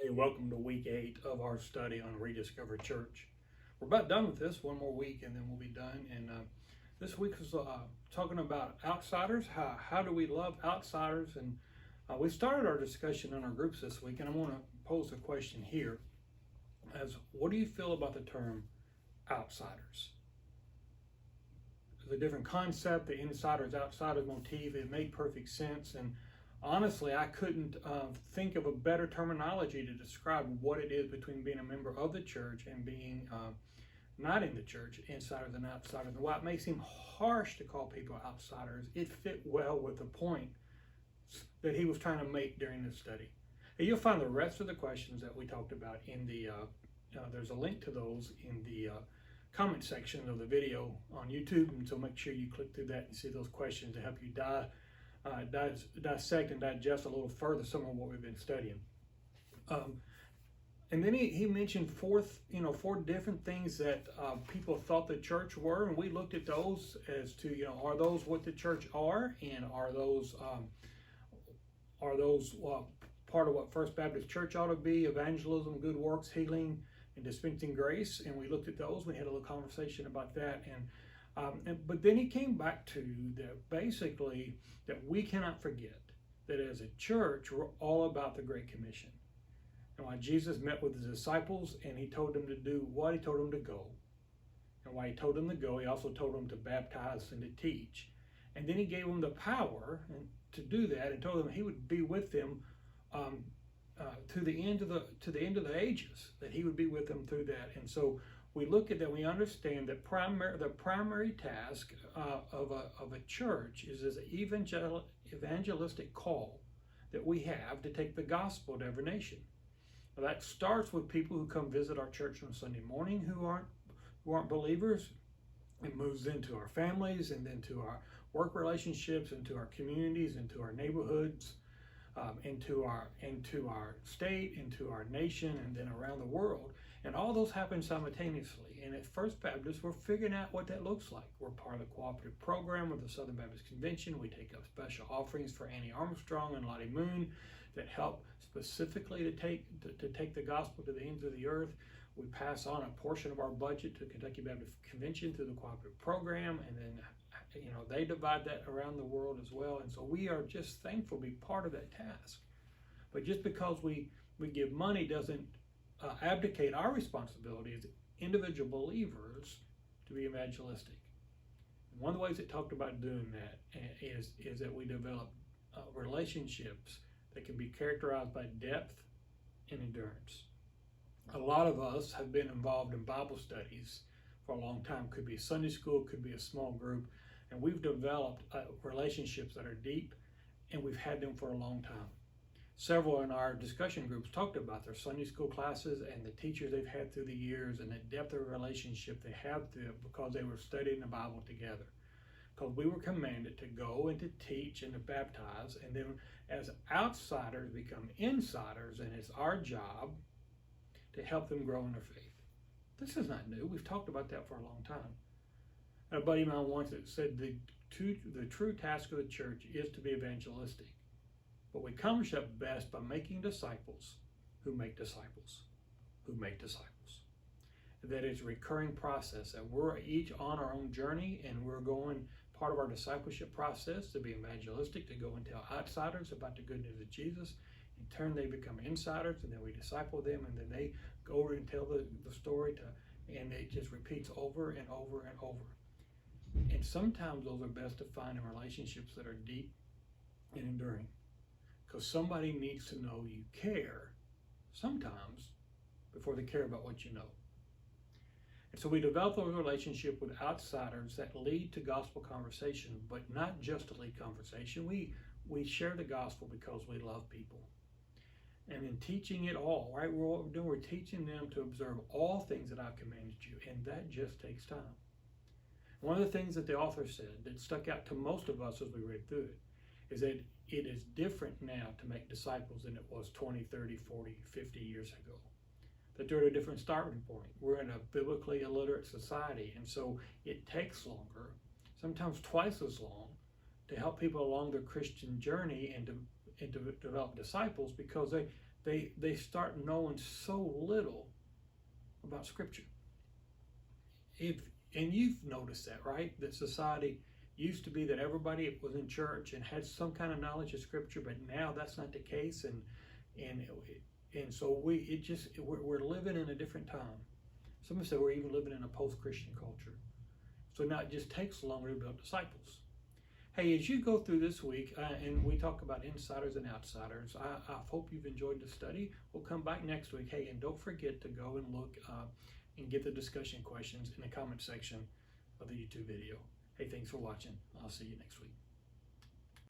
Hey, welcome to week 8 of our study on Rediscover Church. We're about done with this, one more week and then we'll be done. And this week is talking about outsiders. How do we love outsiders? And we started our discussion in our groups this week, and I want to pose a question here as what do you feel about the term outsiders? It's a different concept, the insiders, outsiders motif. It made perfect sense, and honestly, I couldn't think of a better terminology to describe what it is between being a member of the church and being not in the church, insiders and outsiders. And while it may seem harsh to call people outsiders, it fit well with the point that he was trying to make during this study. And you'll find the rest of the questions that we talked about in the, there's a link to those in the comment section of the video on YouTube, and so make sure you click through that and see those questions to help you dissect and digest a little further some of what we've been studying. And then he mentioned four different things that people thought the church were, and we looked at those as to, are those what the church are, and are those part of what First Baptist Church ought to be: evangelism, good works, healing, and dispensing grace. And we looked at those. We had a little conversation about that, but then he came back to that basically that we cannot forget that as a church we're all about the Great Commission. And why Jesus met with his disciples and he told them to do what? He told them to go. And why he told them to go, he also told them to baptize and to teach. And then he gave them the power to do that, and told them he would be with them to the end of the ages, that he would be with them through that. And so we look at that, we understand that the primary task of a church is this evangelistic call that we have to take the gospel to every nation. Now that starts with people who come visit our church on Sunday morning who aren't believers. It moves into our families, and then to our work relationships, into our communities, into our neighborhoods, into our state, into our nation, and then around the world. And all those happen simultaneously. And at First Baptist, we're figuring out what that looks like. We're part of the cooperative program of the Southern Baptist Convention. We take up special offerings for Annie Armstrong and Lottie Moon that help specifically to take the gospel to the ends of the earth. We pass on a portion of our budget to Kentucky Baptist Convention through the cooperative program, and then they divide that around the world as well. And so we are just thankful to be part of that task. But just because we give money doesn't abdicate our responsibility as individual believers to be evangelistic. And one of the ways it talked about doing that is that we develop relationships that can be characterized by depth and endurance. A lot of us have been involved in Bible studies for a long time. Could be Sunday school, could be a small group, and we've developed relationships that are deep, and we've had them for a long time. Several in our discussion groups talked about their Sunday school classes and the teachers they've had through the years, and the depth of relationship they have because they were studying the Bible together. Because we were commanded to go and to teach and to baptize, and then as outsiders become insiders, and it's our job to help them grow in their faith. This is not new. We've talked about that for a long time. A buddy of mine once said the true task of the church is to be evangelistic. But we accomplish that best by making disciples who make disciples who make disciples. That is a recurring process, that we're each on our own journey, and we're going part of our discipleship process to be evangelistic, to go and tell outsiders about the good news of Jesus. In turn, they become insiders, and then we disciple them, and then they go over and tell the story, and it just repeats over and over and over. And sometimes those are best defined in relationships that are deep and enduring, because somebody needs to know you care sometimes before they care about what you know. And so we develop those relationships with outsiders that lead to gospel conversation, but not just to lead conversation. We share the gospel because we love people. And in teaching it all, right, what we're doing, we're teaching them to observe all things that I've commanded you, and that just takes time. One of the things that the author said that stuck out to most of us as we read through it is that it is different now to make disciples than it was 20, 30, 40, 50 years ago. That they're at a different starting point. We're in a biblically illiterate society, and so it takes longer, sometimes twice as long, to help people along their Christian journey and to develop disciples, because they start knowing so little about Scripture. And you've noticed that, right? That society used to be that everybody was in church and had some kind of knowledge of Scripture, but now that's not the case, and so we're living in a different time. Some would say we're even living in a post-Christian culture. So now it just takes longer to build disciples. Hey, as you go through this week, and we talk about insiders and outsiders, I hope you've enjoyed the study. We'll come back next week. Hey, and don't forget to go and look and get the discussion questions in the comment section of the YouTube video. Hey, thanks for watching. I'll see you next week.